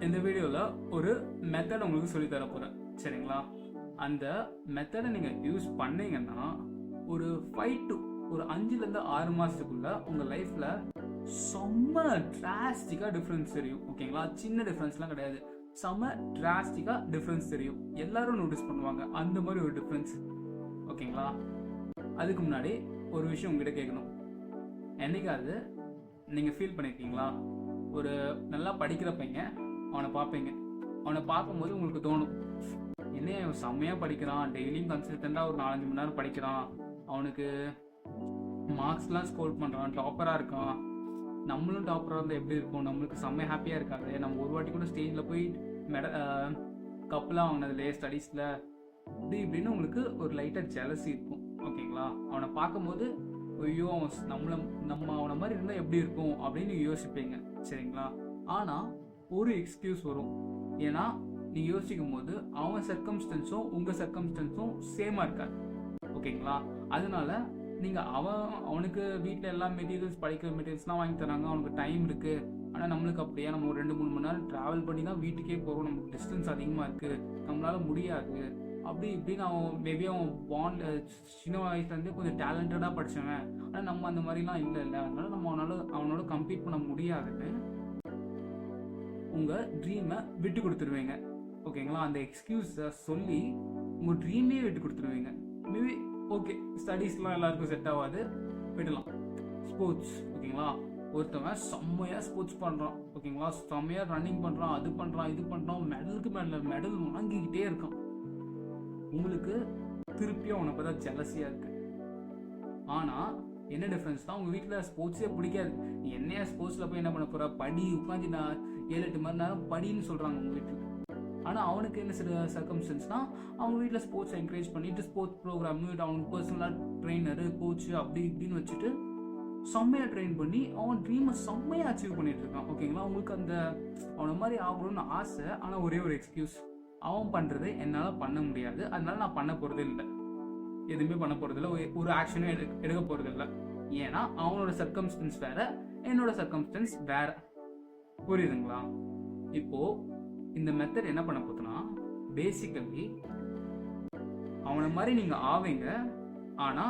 இந்த வீடியோவில் ஒரு மெத்தட் உங்களுக்கு சொல்லி தர போகிறேன். சரிங்களா? அந்த மெத்தடை நீங்கள் யூஸ் பண்ணீங்கன்னா ஒரு 5 to 6 மாதத்துக்குள்ள உங்கள் லைஃப்பில் செம்ம டிராஸ்டிக்காக டிஃப்ரென்ஸ் தெரியும். ஓகேங்களா? சின்ன டிஃப்ரென்ஸ்லாம் கிடையாது, செம்ம டிராஸ்டிக்காக டிஃப்ரென்ஸ் தெரியும். எல்லாரும் நோட்டீஸ் பண்ணுவாங்க அந்த மாதிரி ஒரு டிஃப்ரென்ஸ். ஓகேங்களா? அதுக்கு முன்னாடி ஒரு விஷயம் உங்ககிட்ட கேட்கணும். என்னைக்காவது நீங்கள் ஃபீல் பண்ணியிருக்கீங்களா? ஒரு நல்லா படிக்கிற பையன் அவனை பார்ப்பீங்க. அவனை பார்க்கும்போது உங்களுக்கு தோணும், என்ன செம்மையாக படிக்கிறான், டெய்லியும் கன்சிஸ்டண்டாக ஒரு 4-5 மணி நேரம் படிக்கிறான், அவனுக்கு மார்க்ஸ்லாம் ஸ்கோர் பண்ணுறான், டாப்பராக இருக்கான், நம்மளும் டாப்பராக இருந்தால் எப்படி இருக்கும், நம்மளுக்கு செம்ம ஹாப்பியாக இருக்காது, நம்ம ஒரு வாட்டி கூட ஸ்டேஜில் போய் கப்பெலாம் வாங்கினதுலையே ஸ்டடீஸில் இப்படி இப்படின்னு உங்களுக்கு ஒரு லைட்டாக ஜெலசி இருக்கும். ஓகேங்களா? அவனை பார்க்கும்போது ஐயோ நம்ம அவனை மாதிரி இருந்தால் எப்படி இருக்கும் அப்படின்னு யோசிப்பீங்க. சரிங்களா? ஆனால் ஒரு எக்ஸ்கியூஸ் வரும். ஏன்னா நீ யோசிக்கும் போது அவன் சர்க்கம்ஸ்டன்ஸும் உங்கள் சர்க்கம்ஸ்டன்ஸும் சேமாக இருக்காது. ஓகேங்களா? அதனால நீங்கள் அவனுக்கு வீட்டில் எல்லா படிக்கிற மெட்டீரியல்ஸ்லாம் வாங்கி தராங்க, அவனுக்கு டைம் இருக்குது. ஆனால் நம்மளுக்கு அப்படியே நம்ம ஒரு 2-3 மணி நேரம் ட்ராவல் பண்ணி தான் வீட்டுக்கே போகிறோம், நமக்கு டிஸ்டன்ஸ் அதிகமாக இருக்குது, நம்மளால் முடியாது அப்படி இப்படின்னு அவன் சின்ன வயசுலேருந்தே கொஞ்சம் டேலண்டடாக படித்தவன். ஆனால் நம்ம அந்த மாதிரிலாம் இல்லை, அதனால நம்ம அவனோட கம்பீட் பண்ண முடியாதுன்னு உங்கள் ட்ரீமை விட்டு கொடுத்துருவீங்க. ஓகேங்களா? அந்த எக்ஸ்கியூஸை சொல்லி உங்கள் ட்ரீமே விட்டு கொடுத்துருவீங்க. மேபி ஓகே, ஸ்டடீஸ்லாம் எல்லாருக்கும் செட் ஆகாது, விடலாம். ஸ்போர்ட்ஸ், ஓகேங்களா? ஒருத்தவன் செம்மையாக ஸ்போர்ட்ஸ் பண்ணுறான், ஓகேங்களா, செம்மையாக ரன்னிங் பண்ணுறான், அது பண்ணுறான், இது பண்ணுறான், மெடல் வாங்கிக்கிட்டே இருக்கான். உங்களுக்கு திருப்பியும் அவனை பார்த்தா ஜெலசியாக இருக்கு. ஆனால் என்ன டிஃப்ரென்ஸ் தான், உங்கள் வீட்டில் ஸ்போர்ட்ஸே பிடிக்காது, நீ என்னையா ஸ்போர்ட்ஸில் போய் என்ன பண்ண போகிற, படி, உட்காந்து நான் 7-8 மணி நேரம் படின்னு சொல்கிறாங்க உங்கள் வீட்டில். ஆனால் அவனுக்கு என்ன சர்க்கம்ஸ்டன்ஸ்னால், அவங்க வீட்டில் ஸ்போர்ட்ஸ் என்கரேஜ் பண்ணிட்டு ஸ்போர்ட்ஸ் ப்ரோக்ராம், அவனுக்கு பர்சனலாக ட்ரெயினரு, கோச்சு அப்படி இப்படின்னு வச்சுட்டு செம்மையாக ட்ரெயின் பண்ணி அவன் ட்ரீமை செம்மையாக அச்சீவ் பண்ணிட்டு இருக்கான். ஓகேங்களா? அவங்களுக்கு அந்த அவனை மாதிரி ஆகணும்னு ஆசை. ஆனால் ஒரே ஒரு எக்ஸ்கியூஸ், அவன் பண்ணுறது என்னால் பண்ண முடியாது, அதனால நான் பண்ண போகிறது இல்லை, எதுவுமே பண்ண போகிறதில்ல, ஒரு ஆக்ஷனும் எடுக்க போகிறதில்ல. ஏன்னா அவனோட சர்க்கம்ஸ்டன்ஸ் வேற, என்னோட சர்க்கம்ஸ்டன்ஸ் வேற. புரியுதுங்களா? இப்போ இந்த மெத்தட் என்ன பண்ண போதுன்னா, பேசிக்கலி அவனை மாதிரி நீங்க ஆவீங்க, ஆனா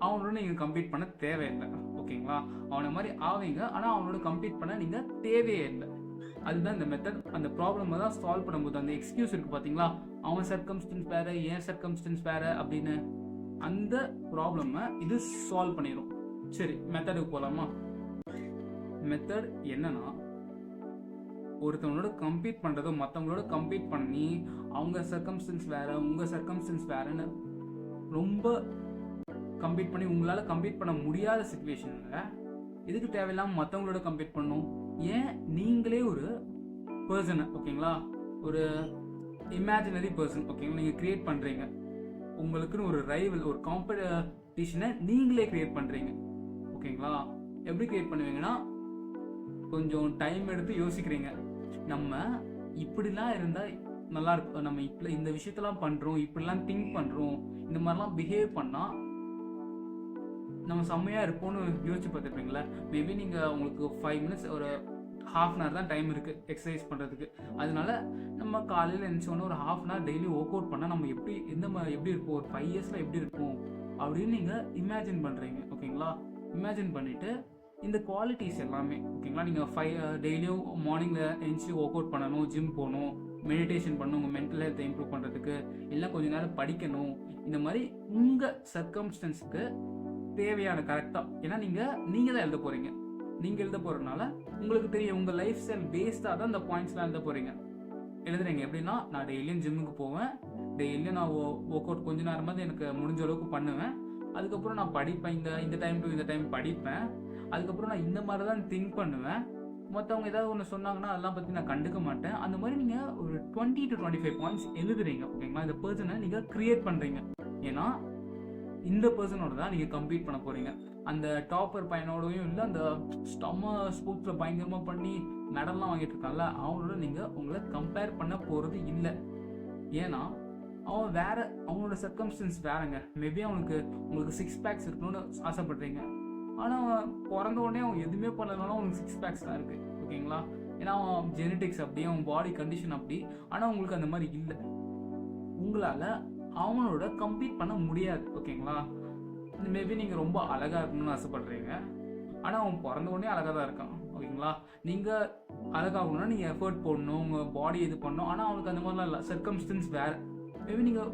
அவனோட நீங்க கம்பீட் பண்ண தேவையில்லை. ஓகேங்களா? அவனை மாதிரி ஆவீங்க, ஆனா அவனோட கம்பீட் பண்ண நீங்க தேவையே இல்லை. அதுதான் இந்த மெத்தட். அந்த ப்ராப்ளம் தான் சால்வ் பண்ணும்போது அந்த எக்ஸ்கியூஸ் இருக்கு பாத்தீங்களா, அவன் சர்க்கம்ஸ்டன்ஸ் வேற, ஏன் சர்க்கம்ஸ்டன்ஸ் வேற அப்படின்னு, அந்த ப்ராப்ளமை இது சால்வ் பண்ணிடும். சரி, மெத்தடுக்கு போலாமா? மெத்தட் என்னன்னா, ஒருத்தவங்களோட கம்பீட் பண்ணுறதோ மற்றவங்களோட கம்பீட் பண்ணி அவங்க சர்க்கம்ஸ்டன்ஸ் வேற, உங்கள் சர்க்கம்ஸ்டன்ஸ் வேறன்னு ரொம்ப கம்பீட் பண்ணி உங்களால் கம்பீட் பண்ண முடியாத சுச்சுவேஷனில் இதுக்கு தேவையில்லாமல் மற்றவங்களோட கம்பீட் பண்ணணும். ஏன் நீங்களே ஒரு பர்சனை, ஓகேங்களா, ஒரு இமேஜினரி பர்சன், ஓகேங்களா, நீங்கள் கிரியேட் பண்ணுறீங்க. உங்களுக்குன்னு ஒரு ரைவல், ஒரு காம்படிஷனை நீங்களே கிரியேட் பண்ணுறீங்க. ஓகேங்களா? எப்படி கிரியேட் பண்ணுவீங்கன்னா, கொஞ்சம் டைம் எடுத்து யோசிக்கிறீங்க, நம்ம இப்படிலாம் இருந்தால் நல்லா இருக்கும், நம்ம இப்படி இந்த விஷயத்தெல்லாம் பண்ணுறோம், இப்படிலாம் திங்க் பண்ணுறோம், இந்த மாதிரிலாம் பிஹேவ் பண்ணால் நம்ம செம்மையாக இருப்போம்னு யோசிச்சு பார்த்துருப்பீங்களா? மேபி நீங்கள் உங்களுக்கு 5 minutes, ஒரு ½ hour தான் டைம் இருக்குது எக்ஸசைஸ் பண்ணுறதுக்கு. அதனால நம்ம காலையில் எழுந்திரிச்சோன்னே ஒரு ½ hour டெய்லி ஒர்க் அவுட் பண்ணால் நம்ம எப்படி இருப்போம், ஒரு 5 years எப்படி இருப்போம் அப்படின்னு நீங்கள் இமேஜின் பண்ணுறீங்க. ஓகேங்களா? இமேஜின் பண்ணிவிட்டு இந்த குவாலிட்டிஸ் எல்லாமே, ஓகேங்களா, நீங்கள் டெய்லியும் மார்னிங்கில் எழுந்துச்சி ஒர்க் அவுட் பண்ணணும், ஜிம் போகணும், மெடிடேஷன் பண்ணணும், உங்கள் மென்டல் ஹெல்த்தை இம்ப்ரூவ் பண்ணுறதுக்கு, இல்லை கொஞ்சம் நேரம் படிக்கணும், இந்த மாதிரி உங்கள் சர்க்கம்ஸ்டன்ஸுக்கு தேவையான கரெக்டாக. ஏன்னா நீங்கள் தான் எழுத போகிறீங்க. நீங்கள் எழுத போகிறதுனால உங்களுக்கு தெரியும், உங்கள் லைஃப் ஸ்டைல் பேஸ்டாக தான் இந்த பாயிண்ட்ஸ்லாம் எழுத போகிறீங்க. எழுதுறீங்க எப்படின்னா, நான் டெய்லியும் ஜிம்முக்கு போவேன், டெய்லியும் நான் ஒர்க் அவுட் கொஞ்ச நேரமாவது எனக்கு முடிஞ்ச அளவுக்கு பண்ணுவேன், அதுக்கப்புறம் நான் படிப்பேன், இந்த டைம் டு இந்த டைம் படிப்பேன், அதுக்கப்புறம் நான் இந்த மாதிரி தான் திங்க் பண்ணுவேன், மற்றவங்க ஏதாவது ஒன்று சொன்னாங்கன்னா அதெல்லாம் பற்றி நான் கண்டுக்க மாட்டேன். அந்த மாதிரி நீங்கள் ஒரு 20 to 25 பாயிண்ட்ஸ் எழுதுறீங்க. ஓகேங்களா? இந்த பர்சனை நீங்கள் கிரியேட் பண்ணுறீங்க. ஏன்னா இந்த பர்சனோட தான் நீங்கள் கம்பீட் பண்ண போகிறீங்க. அந்த டாப்பர் பையனோடையும் இல்லை, அந்த ஸ்போர்ட்ஸில் பயங்கரமாக பண்ணி மெடல்லாம் வாங்கிட்டு இருக்கான்ல, அவனோட நீங்கள் உங்களை கம்பேர் பண்ண போகிறது இல்லை. ஏன்னா அவன் வேற, அவனோட சர்க்கம்ஸ்டன்ஸ் வேறங்க. மேபி உங்களுக்கு 6 packs இருக்கணும்னு ஆசைப்படுறீங்க, ஆனால் பிறந்த உடனே அவன் எதுவுமே பண்ணலனாலும் அவனுக்கு 6 packs தான் இருக்குது. ஓகேங்களா? ஏன்னா அவன் ஜெனட்டிக்ஸ் அப்படி, அவன் பாடி கண்டிஷன் அப்படி. ஆனால் உங்களுக்கு அந்த மாதிரி இல்லை. உங்களால் அவனோட கம்பீட் பண்ண முடியாது. ஓகேங்களா? மேபி நீங்கள் ரொம்ப அழகாக இருக்கணும்னு ஆசைப்படுறீங்க, ஆனால் அவன் பிறந்த உடனே அழகாக தான் இருக்கான். ஓகேங்களா? நீங்கள் அழகாகணும்னா நீங்கள் எஃபர்ட் போடணும், உங்கள் பாடி இது பண்ணணும். ஆனால் அவனுக்கு அந்த மாதிரிலாம் இல்லை. சர்க்கம்ஸ்டன்ஸ் வேறு. மேபி நீங்கள்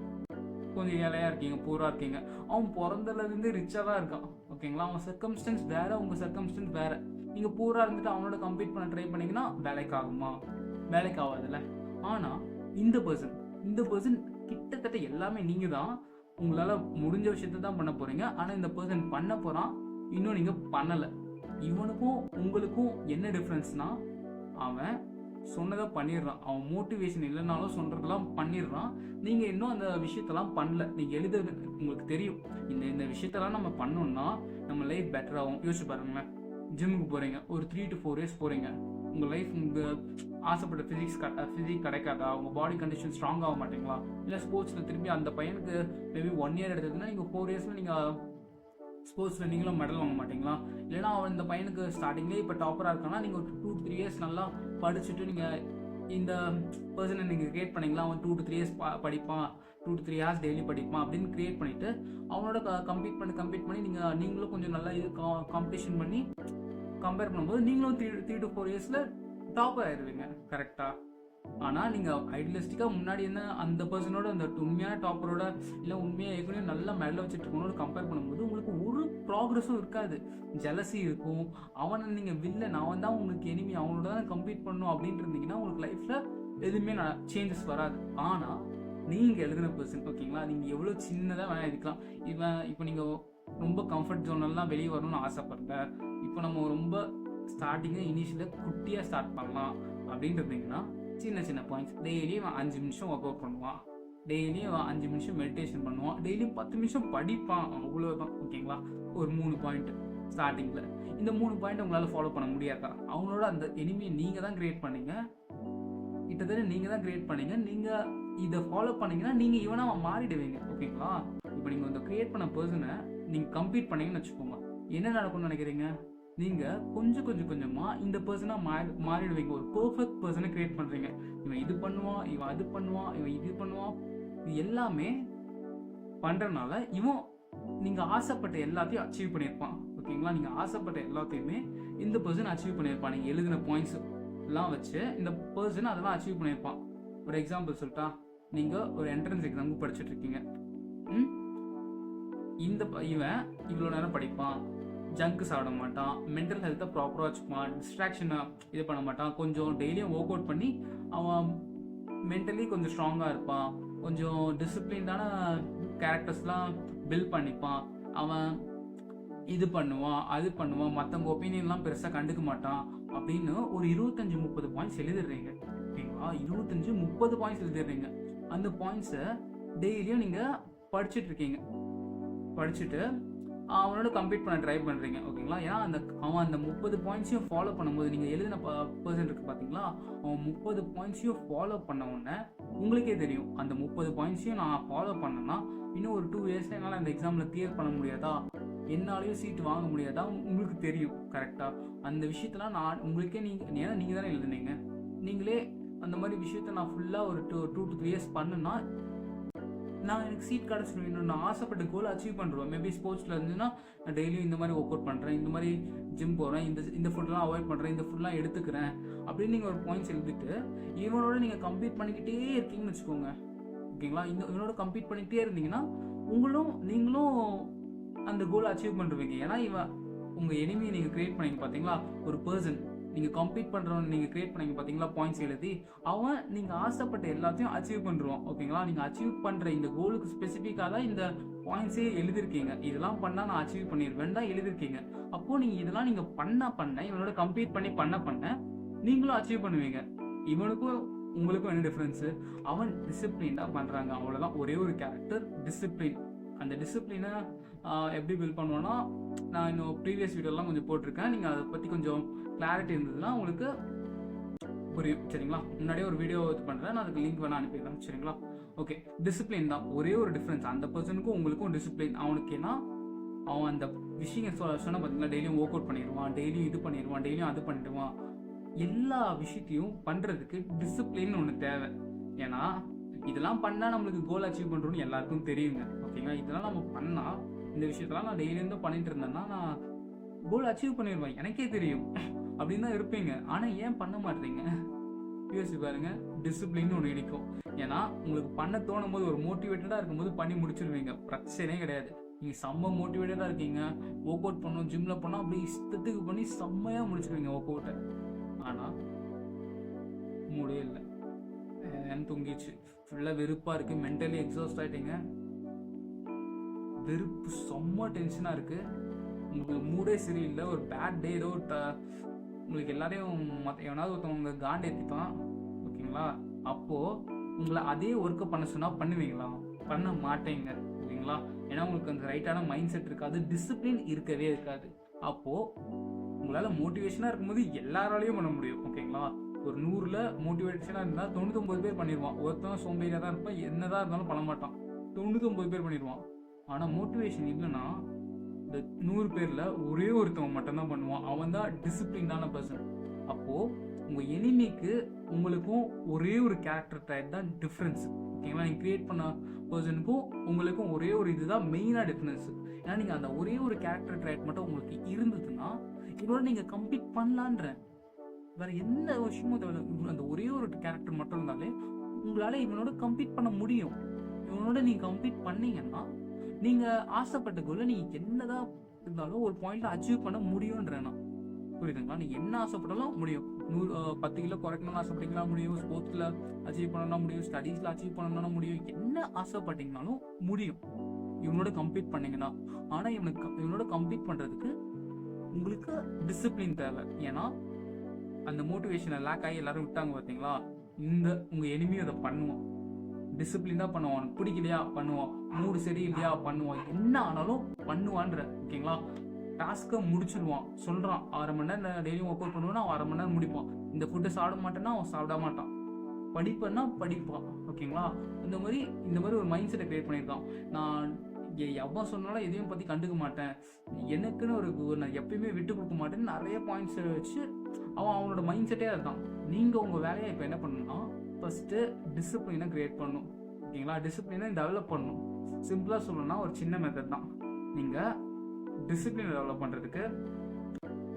கொஞ்சம் ஏழையாக இருக்கீங்க, பூராக இருக்கீங்க, அவன் பிறந்ததுலேருந்து ரிச்சாக தான் இருக்கான். ஓகேங்களா? அவன் சர்க்கம்ஸ்டன்ஸ் வேறு, உங்கள் சர்க்கம்ஸ்டன்ஸ் வேறு. நீங்கள் பூராக இருந்துட்டு அவனோட கம்பீட் பண்ண ட்ரை பண்ணிங்கன்னா வேலைக்கு ஆகுமா? வேலைக்கு ஆகாதுல்ல. ஆனால் இந்த பர்சன் கிட்டத்தட்ட எல்லாமே நீங்கள் தான். உங்களால் முடிஞ்ச விஷயத்த தான் பண்ண போகிறீங்க. ஆனால் இந்த பர்சன் பண்ண போகிறான், இன்னும் நீங்கள் பண்ணலை. இவனுக்கும் உங்களுக்கும் என்ன டிஃப்ரென்ஸ்னால், அவன் சொன்னதை பண்ணிடுறான். அவன் மோட்டிவேஷன் இல்லைனாலும் சொல்கிறதெல்லாம் பண்ணிடுறான். நீங்கள் இன்னும் அந்த விஷயத்தெல்லாம் பண்ணல. நீங்கள் உங்களுக்கு தெரியும் இந்த விஷயத்தெல்லாம் நம்ம பண்ணோம்னா நம்ம லைஃப் பெட்டர் ஆகும். யோசிச்சு பாருங்களேன். ஜிம்முக்கு போகிறீங்க, ஒரு 3 to 4 years போகிறீங்க. உங்கள் லைஃப் உங்கள் ஆசைப்பட்ட ஃபிசிக்ஸ் கிடைக்காதா? உங்கள் பாடி கண்டிஷன் ஸ்ட்ராங் ஆக மாட்டீங்களா? இல்லை ஸ்போர்ட்ஸில் திரும்பி அந்த பையனுக்கு மேபி 1 year எடுத்ததுன்னா நீங்கள் 4 yearsல நீங்கள் ஸ்போர்ட்ஸில் நீங்களும் மெடல் வாங்க மாட்டீங்களா? இல்லைனா அவன் இந்த பையனுக்கு ஸ்டார்டிங்லேயே இப்போ டாப்பராக இருக்கான்னா நீங்கள் ஒரு 2 to 3 years நல்லா படிச்சுட்டு நீங்கள் இந்த பர்சனை நீங்கள் க்ரியேட் பண்ணிங்களா? அவன் 2 to 3 years படிப்பான், 2 to 3 hours டெய்லி படிப்பான் அப்படின்னு க்ரியேட் பண்ணிவிட்டு அவனோட கம்பீட் பண்ணி நீங்களும் கொஞ்சம் நல்லா இது காம்படிஷன் பண்ணி கம்பேர் பண்ணும்போது நீங்களும் 3 to 4 yearsல டாப்பர் ஆயிடுவீங்க. கரெக்டாக? ஆனால் நீங்கள் ஐடியலிஸ்டிக்காக முன்னாடி என்ன அந்த பர்சனோட அந்த உண்மையான டாப்பரோட இல்லை உண்மையாக ஏற்கனவே நல்லா மெடல் வச்சுட்டு இருக்கவனோட கம்பேர் பண்ணும்போது உங்களுக்கு ஒரு ப்ராக்ரஸும் இருக்காது. ஜெலசி இருக்கும். அவனை நீங்கள் வில்லன், அவன் தான் உங்களுக்கு எனிமி, அவனோட தான் கம்பீட் பண்ணணும் அப்படின்ட்டு இருந்தீங்கன்னா உங்களுக்கு லைஃப்பில் எதுவுமே சேஞ்சஸ் வராது. ஆனால் நீங்கள் எழுதின பர்சன், ஓகேங்களா, நீங்கள் எவ்வளோ சின்னதாக வேணால் இருக்கலாம். இப்போ நீங்கள் ரொம்ப கம்ஃபர்ட் ஜோனெல்லாம் வெளியே வரணும்னு ஆசைப்படல, இப்போ நம்ம ரொம்ப ஸ்டார்டிங்காக இனிஷியலாக குட்டியாக ஸ்டார்ட் பண்ணலாம் அப்படின்ட்டு இருந்தீங்கன்னா சின்ன பாயிண்ட்ஸ். டெய்லியும் 5 நிமிஷம் ஒர்க் அவுட் பண்ணுவான், டெய்லியும் 5 நிமிஷம் மெடிடேஷன் பண்ணுவான், டெய்லியும் 10 நிமிஷம் படிப்பான், அவ்வளோதான். ஓகேங்களா? ஒரு 3 பாயிண்ட் ஸ்டார்டிங்கில். இந்த 3 பாயிண்ட் உங்களால் ஃபாலோ பண்ண முடியாதா? அவங்களோட அந்த எனிமியை நீங்கள் தான் க்ரியேட் பண்ணீங்க, கிட்டத்தட்ட நீங்கள் தான் க்ரியேட் பண்ணீங்க. நீங்கள் இதை ஃபாலோ பண்ணீங்கன்னா நீங்கள் இவனாக மாறிடுவீங்க. ஓகேங்களா? இப்போ நீங்கள் இந்த க்ரியேட் பண்ண பர்சனை நீங்கள் கம்பீட் பண்ணீங்கன்னு வச்சுக்கோங்க, என்ன நடக்கும்னு நினைக்கிறீங்க? நீங்கள் கொஞ்சமாக இந்த பர்சனாக மாறிடுவீங்க. ஒரு பர்ஃபெக்ட் பர்சனை க்ரியேட் பண்ணுறீங்க. இவன் இது பண்ணுவான், இவன் அது பண்ணுவான், இவன் இது பண்ணுவான். இது எல்லாமே பண்ணுறதுனால இவன் நீங்கள் ஆசைப்பட்ட எல்லாத்தையும் அச்சீவ் பண்ணியிருப்பான். ஓகேங்களா? நீங்கள் ஆசைப்பட்ட எல்லாத்தையுமே இந்த பர்சன் அச்சீவ் பண்ணியிருப்பான். நீங்கள் எழுதின பாயிண்ட்ஸ் எல்லாம் வச்சு இந்த பர்சன் அதெல்லாம் அச்சீவ் பண்ணியிருப்பான். ஒரு எக்ஸாம்பிள் சொல்லிட்டா, நீங்கள் ஒரு என்ட்ரன்ஸ் எக்ஸாமுக்கு படிச்சுட்டு இருக்கீங்க. இவன் இவ்வளோ நேரம் படிப்பான், ஜங்க் சாப்பிட மாட்டான், மென்டல் ஹெல்த்தை ப்ராப்பராக வச்சுப்பான், டிஸ்ட்ராக்ஷனை இது பண்ண மாட்டான், கொஞ்சம் டெய்லியும் ஒர்க் அவுட் பண்ணி அவன் மென்டலி கொஞ்சம் ஸ்ட்ராங்காக இருப்பான், கொஞ்சம் டிசிப்ளின்டான கேரக்டர்ஸ்லாம் பில்ட் பண்ணிப்பான், அவன் இது பண்ணுவான் அது பண்ணுவான், மற்றவங்க ஒப்பீனியன்லாம் பெருசாக கண்டுக்க மாட்டான் அப்படின்னு ஒரு 25-30 பாயிண்ட்ஸ் எழுதிடுறீங்க. ஓகேங்களா? 25-30 பாயிண்ட்ஸ் எழுதிடுறீங்க. அந்த பாயிண்ட்ஸை டெய்லியும் நீங்கள் படிச்சுட்டு இருக்கீங்க. படிச்சுட்டு அவனோட கம்ப்ளீட் பண்ண ட்ரை பண்ணுறீங்க. ஓகேங்களா? ஏன்னா அவன் அந்த 30 பாயிண்ட்ஸையும் ஃபாலோ பண்ணும்போது நீங்கள் எழுதின பர்சன் இருக்குது பார்த்தீங்களா, அவன் 30 பாயிண்ட்ஸையும் ஃபாலோ பண்ண உடனே உங்களுக்கே தெரியும், அந்த 30 பாயிண்ட்ஸையும் நான் ஃபாலோ பண்ணேன்னா இன்னும் ஒரு 2 yearsல என்னால் அந்த எக்ஸாமில் கிளியர் பண்ண முடியாதா, என்னாலையும் சீட்டு வாங்க முடியாதா உங்களுக்கு தெரியும். கரெக்டாக? அந்த விஷயத்தெல்லாம் நான் உங்களுக்கே ஏன்னா நீங்கள் தானே எழுதுனீங்க. நீங்களே அந்த மாதிரி விஷயத்த நான் ஃபுல்லாக ஒரு 2 to 3 years பண்ணுன்னா நான் எனக்கு சீட் கிடச்சிடும். நான் ஆசைப்பட்ட கோலை அச்சீவ் பண்ணுறேன். மேபி ஸ்போர்ட்ஸில் இருந்துன்னா நான் டெய்லியும் இந்த மாதிரி ஒர்க் அவுட் பண்ணுறேன், இந்த மாதிரி ஜிம் போகிறேன், இந்த ஃபுட்லாம் அவாய்ட் பண்ணுறேன், இந்த ஃபுட்லாம் எடுத்துக்கிறேன் அப்படின்னு நீங்கள் ஒரு பாயிண்ட்ஸ் எழுதிட்டு இவனோட நீங்கள் கம்ப்ளீட் பண்ணிக்கிட்டே இருக்கீங்கன்னு வச்சுக்கோங்க. ஓகேங்களா? இவனோட கம்ப்ளீட் பண்ணிக்கிட்டே இருந்தீங்கன்னா நீங்களும் அந்த கோலை அச்சீவ் பண்ணுறீங்க. ஏன்னா இவன் உங்கள் எனிமியை நீங்கள் க்ரியேட் பண்ணீங்க பார்த்தீங்களா, ஒரு பர்சன் நீங்கள் கம்ப்ளீட் பண்ணுறவன் நீங்கள் க்ரியேட் பண்ணீங்க பார்த்தீங்களா, பாயிண்ட்ஸ் எழுதி அவன் நீங்கள் ஆசைப்பட்ட எல்லாத்தையும் அச்சீவ் பண்ணுறான். ஓகேங்களா? நீங்கள் அச்சீவ் பண்ணுற இந்த கோலுக்கு ஸ்பெசிஃபிக்காக தான் இந்த பாயிண்ட்ஸே எழுதிருக்கீங்க. இதெல்லாம் பண்ணால் நான் அச்சீவ் பண்ணிடுவேன் தான் எழுதிருக்கீங்க. அப்போது நீங்கள் இதெல்லாம் நீங்கள் பண்ண இவனோட கம்ப்ளீட் பண்ண நீங்களும் அச்சீவ் பண்ணுவீங்க. இவனுக்கும் உங்களுக்கும் என்ன டிஃப்ரென்ஸு? அவன் டிசிப்ளின்டாக பண்ணுறாங்க, அவ்வளோதான். ஒரே ஒரு கேரக்டர் டிசிப்ளின். அந்த டிசிப்ளினை எப்படி பில்ட் பண்ணுவோன்னா நான் இன்னும் ப்ரீவியஸ் வீடியோலாம் கொஞ்சம் போட்டிருக்கேன். நீங்கள் அதை பற்றி கொஞ்சம் கிளாரிட்டி இருந்ததுன்னா உங்களுக்கு புரியும். சரிங்களா? முன்னாடியே ஒரு வீடியோ இது பண்ணுறேன், நான் அதுக்கு லிங்க் வேணால் அனுப்பிடுறேன். சரிங்களா? ஓகே. டிசிப்ளின் தான் ஒரே ஒரு டிஃப்ரென்ஸ். அந்த பர்சனுக்கும் உங்களுக்கும் டிசிப்ளின். அவனுக்கு ஏன்னா அவன் அந்த விஷயம் சொன்ன பார்த்தீங்களா, டெய்லியும் ஒர்க் அவுட் பண்ணிடுவான், டெய்லியும் இது பண்ணிடுவான், டெய்லியும் அது பண்ணிடுவான். எல்லா விஷயத்தையும் பண்ணுறதுக்கு டிசிப்ளின் ஒன்று தேவை. ஏன்னா இதெல்லாம் பண்ணால் நம்மளுக்கு கோல் அச்சீவ் பண்ணுறோன்னு எல்லாருக்கும் தெரியுங்க. ஓகேங்களா, இதெல்லாம் நம்ம பண்ணால், இந்த விஷயத்தெல்லாம் நான் டெய்லியும் பண்ணிட்டு இருந்தேன்னா நான் கோல் அச்சீவ் பண்ணிடுவேன், எனக்கே தெரியும் அப்படின்னு தான் இருப்பீங்க. ஆனால் ஏன் பண்ண மாட்டீங்க? யோசிச்சு பாருங்க. டிசிப்ளின் ஒன்று இடிக்கும். ஏன்னா உங்களுக்கு பண்ண தோணும் போது, ஒரு மோட்டிவேட்டடாக இருக்கும்போது பண்ணி முடிச்சிருவீங்க, பிரச்சனையே கிடையாது. நீங்கள் செம்ம மோட்டிவேட்டடாக இருக்கீங்க, ஒர்க் அவுட் பண்ணணும், ஜிம்மில் போனால் அப்படி இஷ்டத்துக்கு பண்ணி செம்மையாக முடிச்சிருவீங்க ஒர்க் அவுட்டை. ஆனால் மூடே இல்லை, தூங்கிடுச்சு, ஃபுல்லாக வெறுப்பாக இருக்குது, மென்டலி எக்ஸாஸ்ட் ஆகிட்டீங்க, வெறுப்பு, செம்ம டென்ஷனாக இருக்குது, உங்களுக்கு மூடே சரியில்லை, ஒரு பேட் டே, ஏதோ உங்களுக்கு எல்லாரையும் எவனாவது ஒருத்தவங்க காண்டு ஏற்றிப்பான். ஓகேங்களா, அப்போது உங்களை அதே ஒர்க்கை பண்ண சொன்னால் பண்ணுவீங்களா? பண்ண மாட்டேங்க. ஓகேங்களா, ஏன்னா உங்களுக்கு அந்த ரைட்டான மைண்ட் செட் இருக்காது, டிசிப்ளின் இருக்கவே இருக்காது. அப்போது உங்களால் மோட்டிவேஷனாக இருக்கும்போது எல்லாராலையும் பண்ண முடியும். ஓகேங்களா, ஒரு 100ல் மோட்டிவேஷனாக இருந்தால் 99 பேர் பண்ணிடுவான். ஒருத்தன் சோம்பேறியாக தான் இருப்பான், என்னதான் இருந்தாலும் பண்ண மாட்டான், 99 பேர் பண்ணிடுவான். ஆனால் மோட்டிவேஷன் இல்லைன்னா இந்த 100 பேரில் ஒரே ஒருத்தவன் மட்டும்தான் பண்ணுவான், அவன் தான் டிசிப்ளினான பர்சன். அப்போது உங்கள் எனிமிக்கு உங்களுக்கும் ஒரே ஒரு கேரக்டர் டைப் தான் டிஃப்ரென்ஸ். ஓகேங்களா, நீங்கள் க்ரியேட் பண்ண பர்சனுக்கும் உங்களுக்கும் ஒரே ஒரு இதுதான் மெயினாக டிஃப்ரென்ஸ். ஏன்னா நீங்கள் அந்த ஒரே ஒரு கேரக்டர் ட்ரைட் மட்டும் உங்களுக்கு இருந்ததுன்னா இதோட நீங்கள் கம்ப்ளீட் பண்ணலான்ற வேற எந்த விஷயமும் தேவை. அந்த ஒரே ஒரு கேரக்டர் மட்டும் இருந்தாலே உங்களால் இவனோட கம்ப்ளீட் பண்ண முடியும். இவனோட நீங்கள் கம்ப்ளீட் பண்ணீங்கன்னா நீங்கள் ஆசைப்பட்ட கோலை நீங்கள் என்னதான் இருந்தாலும் ஒரு பாயிண்ட்ல அச்சீவ் பண்ண முடியும்ன்றேன்னா, புரியுதுங்களா? நீங்கள் என்ன ஆசைப்பட்டாலும் முடியும். 10 கிலோ குறைக்கணும்னு ஆசைப்பட்டீங்களா முடியும், ஸ்போர்ட்ஸில் அச்சீவ் பண்ணணும்னா முடியும், ஸ்டடீஸில் அச்சீவ் பண்ணணும்னா முடியும், என்ன ஆசைப்பட்டீங்கனாலும் முடியும் இவனோட கம்ப்ளீட் பண்ணீங்கன்னா. ஆனால் இவனோட கம்ப்ளீட் பண்ணுறதுக்கு உங்களுக்கு டிசிப்ளின் தேவை. ஏன்னா அந்த மோட்டிவேஷனை லேக் ஆகி எல்லாரும் விட்டாங்க பார்த்தீங்களா, உங்கள் எனிமியும் அதை பண்ணுவான், டிசிப்ளினாக பண்ணுவான், பிடிக்கலையா பண்ணுவான், மூடு சரி இல்லையா பண்ணுவான், என்ன ஆனாலும் பண்ணுவான்ற. ஓகேங்களா, டாஸ்க்கை முடிச்சிடுவான், சொல்கிறான் 6 மணி நேரம் டெய்லியும் ஒர்க் அவுட் பண்ணுவேன்னா அவன் 1/2 மணி நேரம் முடிப்பான். இந்த ஃபுட்டை சாப்பிட மாட்டேன்னா அவன் சாப்பிட மாட்டான், படிப்பேன்னா படிப்பான். ஓகேங்களா, இந்த மாதிரி ஒரு மைண்ட் செட்டை கிரியேட் பண்ணியிருக்கான். நான் எவ்வளோ சொன்னாலும் எதையும் பற்றி கண்டுக்க மாட்டேன், எனக்குன்னு நான் எப்பயுமே விட்டு கொடுக்க மாட்டேன்னு நிறைய பாயிண்ட்ஸை வச்சு அவனோட மைண்ட் செட்டே இருக்கான். நீங்கள் உங்கள் வேலையை இப்போ என்ன பண்ணணும்னா, ஃபஸ்ட்டு டிசிப்ளினை கிரியேட் பண்ணணும். ஓகேங்களா, டிசிப்ளினை டெவலப் பண்ணணும். சிம்பிளாக சொல்லணும்னா ஒரு சின்ன மெத்தட் தான். நீங்கள் டிசிப்ளினை டெவலப் பண்ணுறதுக்கு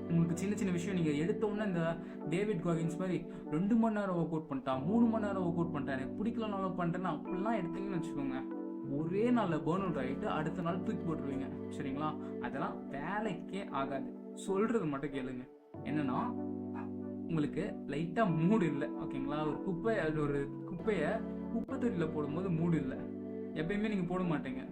உங்களுக்கு சின்ன சின்ன விஷயம், நீங்கள் எடுத்தோன்னே இந்த டேவிட் காகின்ஸ் மாதிரி 2 மணி நேரம் ஒர்க் அவுட் பண்ணிட்டான், 3 மணி நேரம் ஒர்க் அவுட் பண்ணிட்டேன், எனக்கு பிடிக்கலனாலும் பண்ணுறேன்னு அப்படிலாம் எடுத்தீங்கன்னு வச்சுக்கோங்க, ஒரே நாளில் பேர்ன் அவுட் ஆகிட்டு அடுத்த நாள் தூக்கி போட்டுருவீங்க. சரிங்களா, அதெல்லாம் வேலைக்கே ஆகாது. சொல்கிறது மட்டும் கேளுங்க. என்னன்னா, உங்களுக்கு லைட்டாக மூடு இல்லை, ஓகேங்களா, ஒரு குப்பையை குப்பை தொட்டியில் போடும்போது மூடு இல்லை, எப்பயுமே நீங்கள் போட மாட்டீங்க,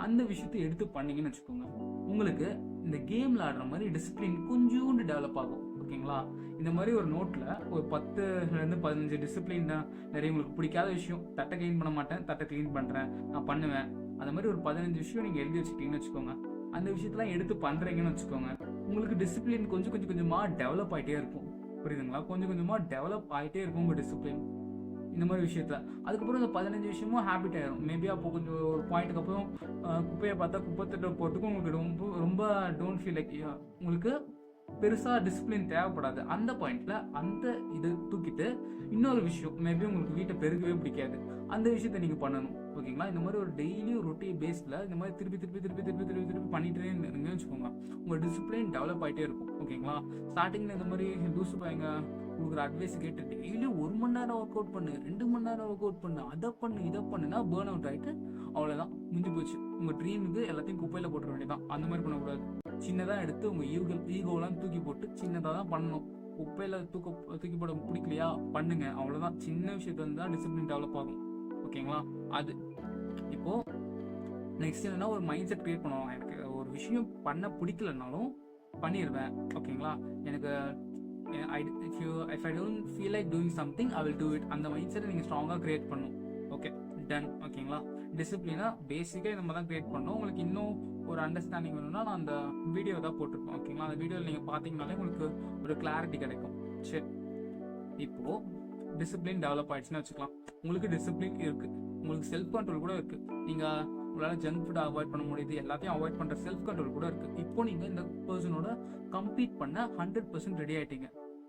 அந்த விஷயத்தை எடுத்து பண்ணீங்கன்னு வச்சுக்கோங்க, உங்களுக்கு இந்த கேமில் ஆடுற மாதிரி டிசிப்ளின் கொஞ்சோண்டு டெவலப் ஆகும். ஓகேங்களா, இந்த மாதிரி ஒரு நோட்டில் ஒரு 10லேருந்து 15 டிசிப்ளின் தான். நிறைய உங்களுக்கு பிடிக்காத விஷயம், தட்டை க்ளீன் பண்ண மாட்டேன், தட்டை க்ளீன் பண்ணுறேன், நான் பண்ணுவேன், அந்த மாதிரி ஒரு 15 விஷயம் நீங்கள் எழுதி வச்சுக்கிட்டீங்கன்னு வச்சுக்கோங்க, அந்த விஷயத்தெல்லாம் எடுத்து பண்ணுறீங்கன்னு வச்சுக்கோங்க, உங்களுக்கு டிசிப்ளின் கொஞ்சம் கொஞ்சமாக டெவலப் ஆகிட்டே இருக்கும். புரியுதுங்களா, கொஞ்சம் கொஞ்சமாக டெவலப் ஆகிட்டே இருக்கும் உங்கள் டிசிப்ளின் இந்த மாதிரி விஷயத்துல. அதுக்கப்புறம் இந்த 15 விஷயமும் ஹேபிட் ஆயிடும். மேபி அப்போ கொஞ்சம் ஒரு பாயிண்ட்டுக்கு அப்புறம் குப்பையை பார்த்தா குப்பை தட்டை போகிறதுக்கும் உங்களுக்கு ரொம்ப டோன்ட் ஃபீல் லைக், உங்களுக்கு பெருசாக டிசிப்ளின் தேவைப்படாது. அந்த பாயிண்ட்ல அந்த இது தூக்கிட்டு இன்னொரு விஷயம், மேபி உங்களுக்கு வீட்டை பெருகவே பிடிக்காது, அந்த விஷயத்த நீங்கள் பண்ணணும். ஓகேங்களா, இந்த மாதிரி ஒரு டெய்லி ரொட்டீன் பேஸில் இந்த மாதிரி திருப்பி பண்ணிட்டே இருந்தீங்கன்னு வச்சுக்கோங்க, உங்கள் டிசிப்ளின் டெவலப் ஆகிட்டே இருக்கும். ஓகேங்களா, ஸ்டார்டிங்கில் இந்த மாதிரி லூசு பையங்க கொடுக்குற அட்வைஸ் கேட்டு டெய்லி 1 மணி நேரம் ஒர்க் அவுட் பண்ணு, 2 மணி நேரம் ஒர்க் அவுட் பண்ணு, அதை பண்ணு இதை பண்ணுனா பேர்ன் அவுட் ஆகிட்டு அவ்வளோதான், முடிஞ்சு போச்சு. உங்கள் ட்ரீமுக்கு எல்லாத்தையும் குப்பையில் போட்டுற வேண்டியதான். அந்த மாதிரி பண்ணக்கூடாது. சின்னதாக எடுத்து உங்கள் ஈகோலாம் தூக்கி போட்டு சின்னதாக தான் பண்ணணும். குப்பையில் தூக்கி போட பிடிக்கலையா பண்ணுங்க, அவ்வளோதான். சின்ன விஷயத்துல இருந்து தான் டிசிப்ளின் டெவலப் ஆகும். ஓகேங்களா, அது இப்போது நெக்ஸ்ட் என்னன்னா ஒரு மைண்ட் செட் கிரியேட் பண்ணுவோம். எனக்கு ஒரு விஷயம் பண்ண பிடிக்கலனாலும் பண்ணிடுவேன். ஓகேங்களா, எனக்கு if I don't feel like doing something, I will do it. அந்த மைண்ட் செட்டை நீங்கள் ஸ்ட்ராங்காக கிரியேட் பண்ணணும். Okay, done. ஓகேங்களா, டிசிப்ளினாக பேசிக்காக நம்ம தான் கிரியேட் பண்ணணும். உங்களுக்கு இன்னும் ஒரு அண்டர்ஸ்டாண்டிங் வேணும்னா நான் அந்த வீடியோ தான் போட்டிருப்பேன். ஓகேங்களா, அந்த வீடியோவில் நீங்கள் பார்த்தீங்கனாலே உங்களுக்கு ஒரு கிளாரிட்டி கிடைக்கும். சரி, இப்போது டிசிப்ளின் டெவலப் ஆகிடுச்சுன்னு வச்சுக்கலாம். உங்களுக்கு டிசிப்ளின் இருக்குது, உங்களுக்கு செல்ஃப் கண்ட்ரோல் கூட இருக்குது, நீங்கள் உங்களால் ஜங்க் ஃபுட்டை அவாய்ட் பண்ண முடியுது, எல்லாத்தையும் அவாய்ட் பண்ணுற செல்ஃப் கண்ட்ரோல் கூட இருக்குது. இப்போ நீங்கள் இந்த பர்சனோட கம்ப்ளீட் பண்ண 100% ரெடி ஆகிட்டீங்க.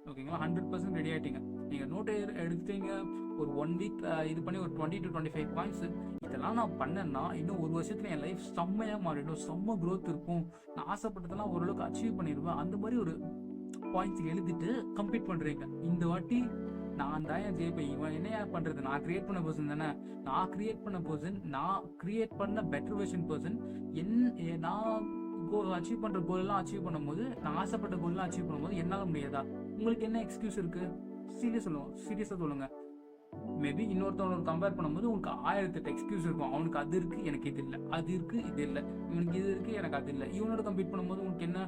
ஓகேங்களா. 100% ரெடி ஆகிட்டீங்க. நீங்கள் நோட்டை எடுத்துட்டீங்க, ஒரு 1 வீக் இது பண்ணி ஒரு 20 to 25 பாயிண்ட்ஸ் இதெல்லாம் நான் பண்ணேன்னா இன்னும் ஒரு வருஷத்துல என் லைஃப் செம்மையாக மாறிடும், செம்ம க்ரோத் இருக்கும், நான் ஆசைப்பட்டதெல்லாம் ஓரளவுக்கு அச்சீவ் பண்ணிடுவேன். அந்த மாதிரி ஒரு பாயிண்ட்ஸ் எழுதிட்டு கம்ப்ளீட் பண்ணுறீங்க. இந்த வாட்டி நான் தான் என் ஜெயிப்பேன், இவன் என்ன பண்ணுறது, நான் கிரியேட் பண்ண பர்சன் தானே, நான் கிரியேட் பண்ண பர்சன், நான் கிரியேட் பண்ண பெட்டர் வெர்ஷன் பர்சன், நான் அச்சீவ் பண்ணுற கோல்லாம் அச்சீவ் பண்ணும்போது, நான் ஆசைப்பட்ட கோல்லாம் அச்சீவ் பண்ணும்போது என்னால் முடியாதா? உங்களுக்கு என்ன எக்ஸ்கியூஸ் இருக்குது? சீரியஸாக சொல்லுங்க. மேபி இன்னொருத்தவங்க கம்பேர் பண்ணும்போது உங்களுக்கு 1008 எக்ஸ்கியூஸ் இருக்கும். அவனுக்கு அது இருக்குது, எனக்கு இது இல்லை, அது இருக்குது, இது இல்லை, இவனுக்கு இது இருக்குது, எனக்கு அது இல்லை. இவனோட கம்பீட் பண்ணும்போது உங்களுக்கு என்ன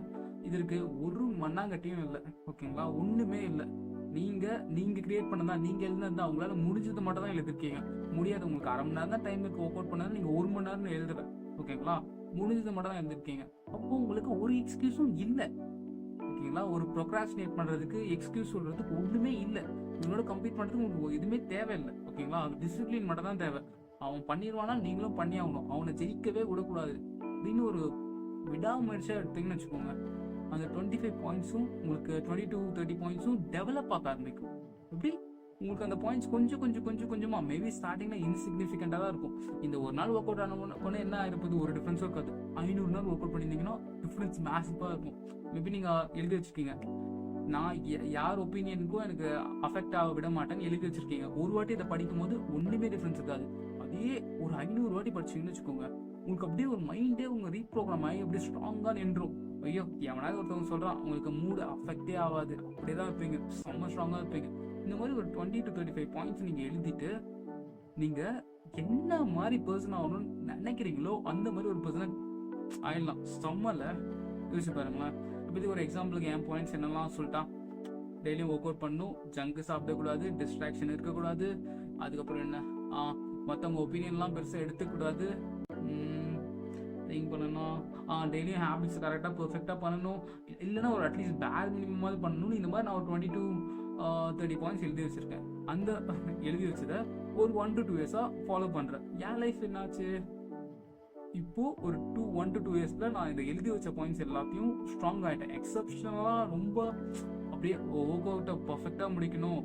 இது இருக்குது? ஒரு மண்ணாங்கட்டியும் இல்லை. ஓகேங்களா, ஒன்றுமே இல்லை. நீங்கள் கிரியேட் பண்ணதா, நீங்கள் எழுதுனது உங்களால் முடிஞ்சது மட்டும் தான் எழுதிருக்கீங்க. முடியாது, உங்களுக்கு அரை மணி நேரம் தான் டைம் இருக்குது ஒர்க் அவுட் பண்ணாலும் நீங்கள் 1 மணி நேரம் எழுதுறேன். ஓகேங்களா, முடிஞ்சது மட்டும் தான் எழுதிருக்கீங்க. அப்போ உங்களுக்கு ஒரு எக்ஸ்கியூஸும் இல்லை. ஓகேங்களா, ஒரு ப்ரொக்ராஸ்டினேட் பண்ணுறதுக்கு எக்ஸ்கியூஸ் சொல்கிறதுக்கு ஒன்றுமே இல்லை. இவனோட கம்ப்ளீட் பண்ணுறதுக்கு உங்களுக்கு எதுவுமே தேவையில்லை. ஓகேங்களா, டிசிப்ளின் மட்டும் தான் தேவை. அவன் பண்ணிடுவானா, நீங்களும் பண்ணி ஆகணும். அவனை ஜெயிக்கவே விடக்கூடாது அப்படின்னு ஒரு விடாமுயற்சியாக எடுத்தீங்கன்னு வச்சுக்கோங்க. அந்த 25 பாயிண்ட்ஸும் உங்களுக்கு 20 to 30 பாயிண்ட்ஸும் டெவலப் ஆக ஆரம்பிக்கும். எப்படி உங்களுக்கு அந்த பாயிண்ட்ஸ் கொஞ்சமாக மேபி ஸ்டார்டிங்கில் இன்சிக்னிஃபிகண்ட்டாக தான் இருக்கும். இந்த ஒரு நாள் ஒர்க் அவுட் ஆன என்ன ஆயிருப்பது, ஒரு டிஃப்ரென்ஸும் இருக்காது. 500 நாள் ஒர்க் அவுட் பண்ணியிருந்தீங்கன்னா டிஃப்ரென்ஸ் மேசிவாக இருக்கும். மேபி நீங்கள் எழுதி வச்சுருக்கீங்க, நான் யார் ஒப்பீனியனுக்கும் எனக்கு அஃபெக்ட் ஆக விட மாட்டேன்னு எழுதி வச்சுருக்கீங்க. ஒரு வாட்டி இதை படிக்கும் போது ஒன்றுமே டிஃப்ரென்ஸ் இருக்காது. அதே ஒரு 500 வாட்டி படிச்சிங்கன்னு வச்சுக்கோங்க, உங்களுக்கு அப்படியே ஒரு மைண்டே உங்கள் ரீப்ரோக்ராம் ஆகி அப்படியே ஸ்ட்ராங்காக நின்றும். ஐயோ, எவனாவது ஒருத்தவங்க சொல்கிறான், உங்களுக்கு மூடு அஃபெக்டே ஆகாது, அப்படியே தான் இருப்பீங்க, செம்ம ஸ்ட்ராங்காக இருப்பீங்க. இந்த மாதிரி ஒரு 20 to 35 பாயிண்ட்ஸ் நீங்கள் எழுதிட்டு நீங்கள் என்ன மாதிரி பர்சன் ஆகணும்னு நினைக்கிறீங்களோ அந்த மாதிரி ஒரு பர்சனை ஆயிடலாம். செம்மல யோசிச்சு பாருங்களேன். இப்போ ஒரு எக்ஸாம்பிளுக்கு என் பாயிண்ட்ஸ் என்னெல்லாம் சொல்லிட்டா, டெய்லியும் ஒர்க் அவுட் பண்ணணும், ஜங்கு சாப்பிடக்கூடாது, டிஸ்ட்ராக்ஷன் இருக்கக்கூடாது, அதுக்கப்புறம் என்ன மற்றவங்க ஒப்பீனியன்லாம் பெருசாக எடுத்துக்கூடாது, திங்க் பண்ணணும், டெய்லியும் ஹேபிட்ஸ் கரெக்டாக பர்ஃபெக்டாக பண்ணணும், இல்லைன்னா ஒரு அட்லீஸ்ட் பேர் மினிமமாவது பண்ணணும். இந்த மாதிரி நான் ஒரு 20 to 30 பாயிண்ட்ஸ் எழுதி வச்சுருக்கேன். அந்த எழுதி வச்சதை ஒரு 1 to 2 இயர்ஸாக ஃபாலோ பண்ணுறேன். என் லைஃப் என்னாச்சு, இப்போது ஒரு 1 to 2 இயர்ஸில் நான் இந்த எழுதி வச்ச பாயிண்ட்ஸ் எல்லாத்தையும் ஸ்ட்ராங் ஆகிட்டேன். எக்ஸப்ஷனலாக ரொம்ப அப்படியே ஒர்க் அவுட்டை பர்ஃபெக்டாக முடிக்கணும்,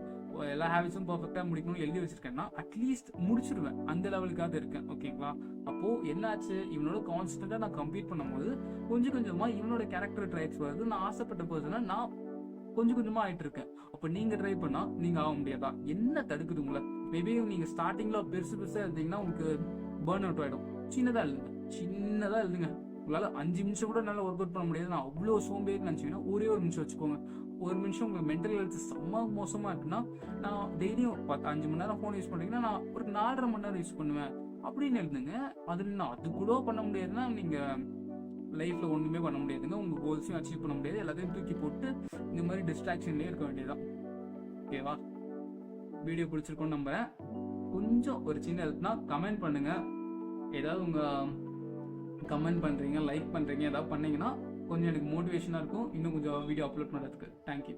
எல்லா ஹேபிட்ஸும் பர்ஃபெக்டாக முடிக்கணும்னு எழுதி வச்சிருக்கேன்னா அட்லீஸ்ட் முடிச்சிடுவேன், அந்த லெவலுக்காக இருக்கேன். ஓகேங்களா, அப்போது என்னாச்சு, இவனோட கான்ஸ்டண்ட்டாக நான் கம்ப்ளீட் பண்ணும்போது கொஞ்சமாக இவனோட கேரக்டர் ட்ரைட்ஸ் வருது. நான் ஆசைப்பட்ட பர்சனாக நான் கொஞ்சமாக ஆகிட்டு இருக்கேன். அப்போ நீங்கள் ட்ரை பண்ணால் நீங்கள் ஆக முடியாதா? என்ன தடுக்குது உங்களை? மேபி நீங்கள் ஸ்டார்டிங்கில் பெருசாக இருந்தீங்கன்னா உங்களுக்கு பர்ன் அவுட் ஆகிடும். சின்னதாக எழுதுங்க. உங்களால் 5 நிமிஷம் கூட நல்லா ஒர்க் அவுட் பண்ண முடியாது, நான் அவ்வளோ சோம்பேறி நினச்சிங்கன்னா ஒரே ஒரு நிமிஷம் வச்சுக்கோங்க. ஒரு நிமிஷம் உங்களுக்கு மென்டல் ஹெல்த் செம்ம மோசமாக இருக்குன்னா, நான் டெய்லியும் 5 மணி நேரம் ஃபோன் யூஸ் பண்ணுறீங்கன்னா நான் ஒரு 4.5 மணி நேரம் யூஸ் பண்ணுவேன் அப்படின்னு எழுதுங்க. அதில் நான் அது கூட பண்ண முடியாதுன்னா நீங்கள் லைஃப்பில் ஒன்றுமே பண்ண முடியாதுங்க. உங்கள் கோல்ஸையும் அச்சீவ் பண்ண முடியாது. எல்லாத்தையும் தூக்கி போட்டு இந்த மாதிரி டிஸ்ட்ராக்ஷன்லேயே இருக்க வேண்டியதுதான். ஓகேவா, வீடியோ பிடிச்சிருக்கோன்னு நம்புறேன். கொஞ்சம் ஒரு சின்ன ஹெல்ப்னா கமெண்ட் பண்ணுங்கள். ஏதாவது உங்கள் கமெண்ட் பண்ணுறீங்க, லைக் பண்ணுறீங்க, ஏதாவது பண்ணிங்கன்னா கொஞ்சம் எனக்கு மோட்டிவேஷனாக இருக்கும் இன்னும் கொஞ்சம் வீடியோ அப்லோட் பண்ணுறதுக்கு. தேங்க்யூ.